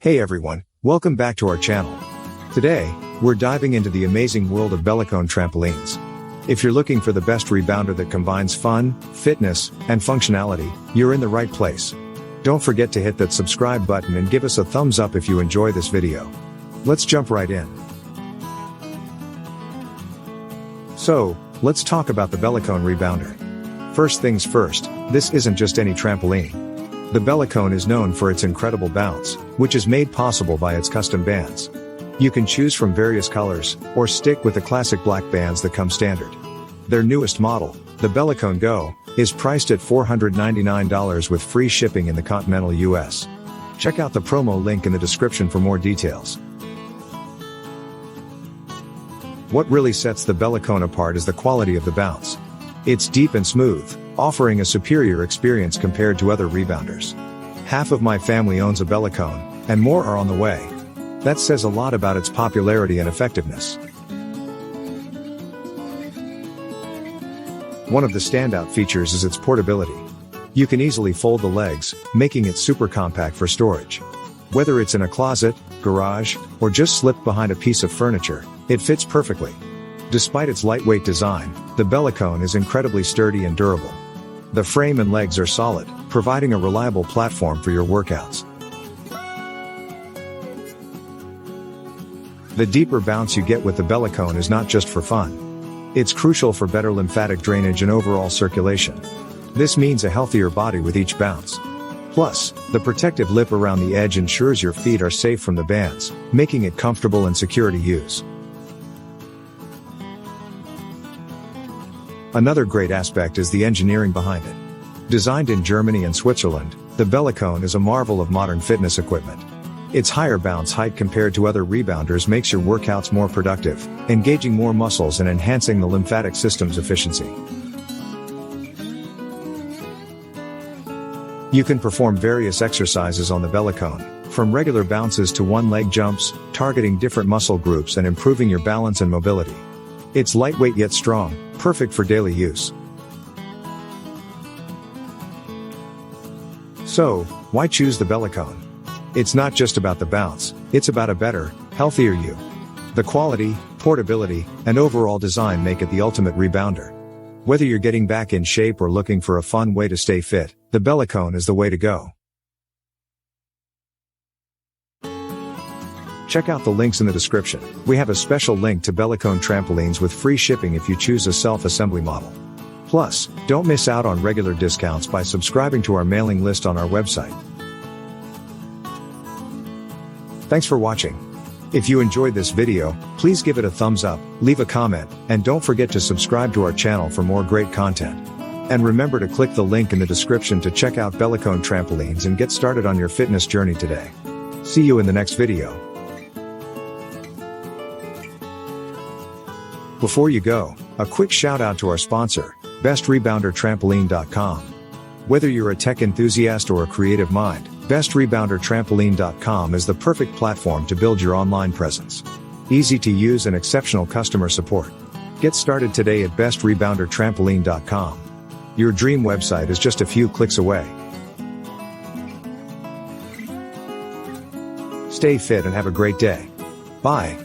Hey everyone, welcome back to our channel. Today, we're diving into the amazing world of Bellicon trampolines. If you're looking for the best rebounder that combines fun, fitness, and functionality, you're in the right place. Don't forget to hit that subscribe button and give us a thumbs up if you enjoy this video. Let's jump right in. So, let's talk about the Bellicon Rebounder. First things first, this isn't just any trampoline. The Bellicon is known for its incredible bounce, which is made possible by its custom bands. You can choose from various colors, or stick with the classic black bands that come standard. Their newest model, the Bellicon Go, is priced at $499 with free shipping in the continental US. Check out the promo link in the description for more details. What really sets the Bellicon apart is the quality of the bounce. It's deep and smooth, offering a superior experience compared to other rebounders. Half of my family owns a Bellicon, and more are on the way. That says a lot about its popularity and effectiveness. One of the standout features is its portability. You can easily fold the legs, making it super compact for storage. Whether it's in a closet, garage, or just slipped behind a piece of furniture, it fits perfectly. Despite its lightweight design, the Bellicon is incredibly sturdy and durable. The frame and legs are solid, providing a reliable platform for your workouts. The deeper bounce you get with the Bellicon is not just for fun. It's crucial for better lymphatic drainage and overall circulation. This means a healthier body with each bounce. Plus, the protective lip around the edge ensures your feet are safe from the bands, making it comfortable and secure to use. Another great aspect is the engineering behind it. Designed in Germany and Switzerland, the Bellicon is a marvel of modern fitness equipment. Its higher bounce height compared to other rebounders makes your workouts more productive, engaging more muscles and enhancing the lymphatic system's efficiency. You can perform various exercises on the Bellicon, from regular bounces to one-leg jumps, targeting different muscle groups and improving your balance and mobility. It's lightweight yet strong, perfect for daily use. So, why choose the Bellicon? It's not just about the bounce, it's about a better, healthier you. The quality, portability, and overall design make it the ultimate rebounder. Whether you're getting back in shape or looking for a fun way to stay fit, the Bellicon is the way to go. Check out the links in the description. We have a special link to Bellicon trampolines with free shipping if you choose a self-assembly model. Plus, don't miss out on regular discounts by subscribing to our mailing list on our website. Thanks for watching. If you enjoyed this video, please give it a thumbs up, leave a comment, and don't forget to subscribe to our channel for more great content. And remember to click the link in the description to check out Bellicon trampolines and get started on your fitness journey today. See you in the next video. Before you go, a quick shout out to our sponsor, BestRebounderTrampoline.com. Whether you're a tech enthusiast or a creative mind, BestRebounderTrampoline.com is the perfect platform to build your online presence. Easy to use and exceptional customer support. Get started today at BestRebounderTrampoline.com. Your dream website is just a few clicks away. Stay fit and have a great day. Bye.